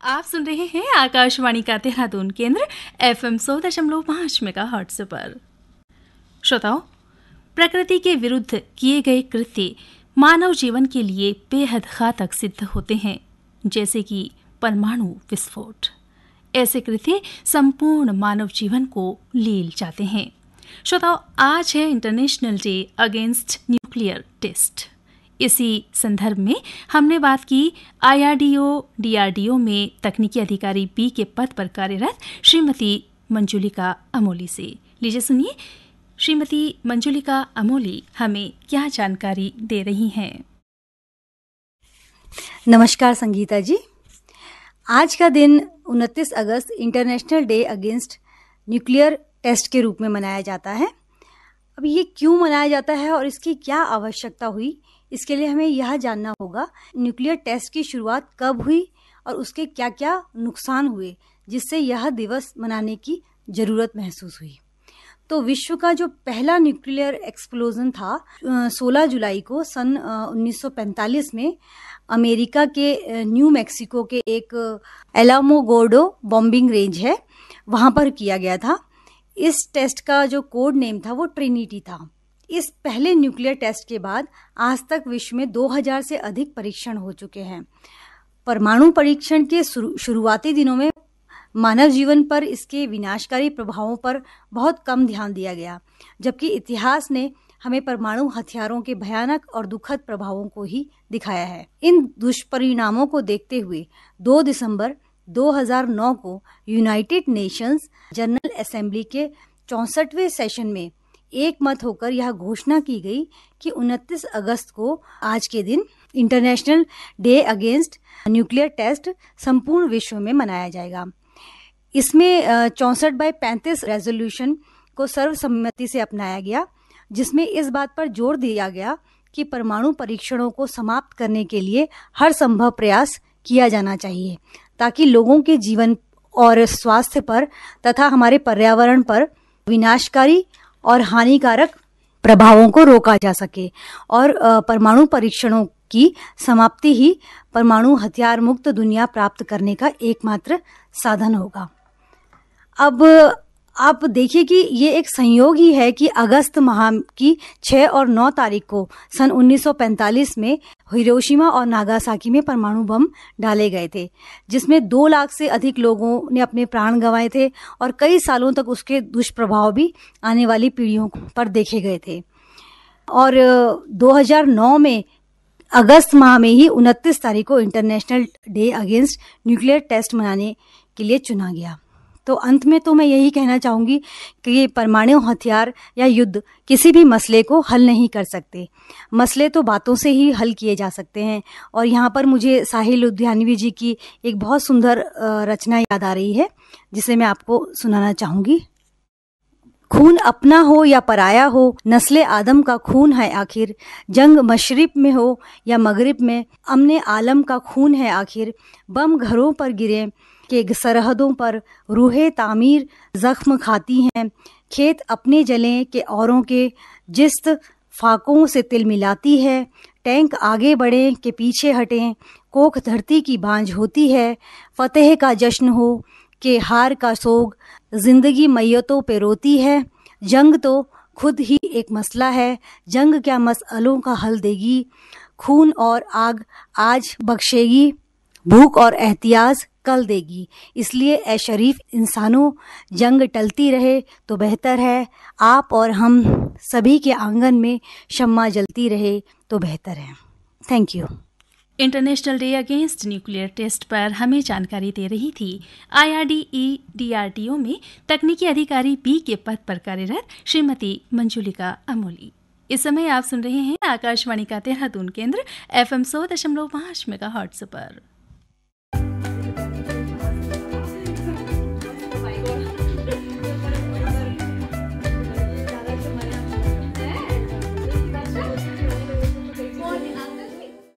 आप सुन रहे हैं आकाशवाणी का देहरादून केंद्र FM 100.5 मेगाहर्ट्ज पर। श्रोताओं, प्रकृति के विरुद्ध किए गए कृत्य मानव जीवन के लिए बेहद घातक सिद्ध होते हैं, जैसे कि परमाणु विस्फोट। ऐसे कृत्य संपूर्ण मानव जीवन को लील जाते हैं। श्रोताओं, आज है International day against nuclear Test. इसी संदर्भ में हमने बात की DRDO में तकनीकी अधिकारी बी के पद पर कार्यरत श्रीमती मंजुलिका अमोली से। लीजिए सुनिए, श्रीमती मंजुलिका अमोली हमें क्या जानकारी दे रही हैं। नमस्कार संगीता जी। आज का दिन 29 अगस्त international day against nuclear test के रूप में मनाया जाता है। अब ये क्यों मनाया जाता है और इसकी क्या आवश्यकता हुई, इसके लिए हमें यह जानना होगा न्यूक्लियर टेस्ट की शुरुआत कब हुई और उसके क्या क्या नुकसान हुए जिससे यह दिवस मनाने की ज़रूरत महसूस हुई। तो विश्व का जो पहला न्यूक्लियर एक्सप्लोजन था 16 जुलाई को सन 1945 में अमेरिका के न्यू मैक्सिको के एक एलामोगोर्डो बॉम्बिंग रेंज है, वहाँ पर किया गया था। इस टेस्ट का जो कोड नेम था वो ट्रिनिटी था। इस पहले न्यूक्लियर टेस्ट के बाद आज तक विश्व में 2000 से अधिक परीक्षण हो चुके हैं। परमाणु परीक्षण के शुरुआती दिनों में मानव जीवन पर इसके विनाशकारी प्रभावों पर बहुत कम ध्यान दिया गया, जबकि इतिहास ने हमें परमाणु हथियारों के भयानक और दुखद प्रभावों को ही दिखाया है। इन दुष्परिणामों को देखते हुए 2 दिसंबर 2009 को यूनाइटेड नेशंस जनरल असेंबली के 64वें सेशन में एक मत होकर यह घोषणा की गई कि 29 अगस्त को आज के दिन International day against nuclear Test संपूर्ण विश्व में मनाया जाएगा। इसमें 64/35 रेजोल्यूशन को सर्वसम्मति से अपनाया गया, जिसमें इस बात पर जोर दिया गया कि परमाणु परीक्षणों को समाप्त करने के लिए हर संभव प्रयास किया जाना चाहिए, ताकि लोगों के जीवन और स्वास्थ्य पर तथा हमारे पर्यावरण पर विनाशकारी और हानिकारक प्रभावों को रोका जा सके और परमाणु परीक्षणों की समाप्ति ही परमाणु हथियार मुक्त दुनिया प्राप्त करने का एकमात्र साधन होगा। अब आप देखिए कि ये एक संयोग ही है कि अगस्त माह की 6 और 9 तारीख को सन 1945 में हिरोशिमा और नागासाकी में परमाणु बम डाले गए थे, जिसमें 2 लाख से अधिक लोगों ने अपने प्राण गंवाए थे और कई सालों तक उसके दुष्प्रभाव भी आने वाली पीढ़ियों पर देखे गए थे। और 2009 में अगस्त माह में ही 29 तारीख को International day against nuclear Test मनाने के लिए चुना गया। तो अंत में तो मैं यही कहना चाहूँगी कि ये परमाणु हथियार या युद्ध किसी भी मसले को हल नहीं कर सकते। मसले तो बातों से ही हल किए जा सकते हैं। और यहाँ पर मुझे साहिल लुधियानवी जी की एक बहुत सुंदर रचना याद आ रही है, जिसे मैं आपको सुनाना चाहूँगी। खून अपना हो या पराया हो, नस्ले आदम का खून है आखिर। जंग मशरिब में हो या मगरिब में, अमने आलम का खून है आखिर। बम घरों पर गिरे के सरहदों पर रूहे तामीर जख्म खाती हैं। खेत अपने जलें के औरों के, जिस्त फाकों से तिल मिलाती है। टैंक आगे बढ़ें के पीछे हटें, कोख धरती की बांझ होती है। फतेह का जश्न हो के हार का सोग, जिंदगी मैयतों पे रोती है। जंग तो खुद ही एक मसला है, जंग क्या मसलों का हल देगी। खून और आग आज बख्शेगी, भूख और एहतियाज कल देगी। इसलिए ए शरीफ इंसानों, जंग टलती रहे तो बेहतर है। आप और हम सभी के आंगन में शम्मा जलती रहे तो बेहतर है। Thank you. International day against nuclear Test पर हमें जानकारी दे रही थी DRDO में तकनीकी अधिकारी बी के पद पर कार्यरत श्रीमती मंजुलिका अमोली। इस समय आप सुन रहे हैं आकाशवाणी का देहरादून केंद्र FM 100.5 मेगाहर्ट्ज पर।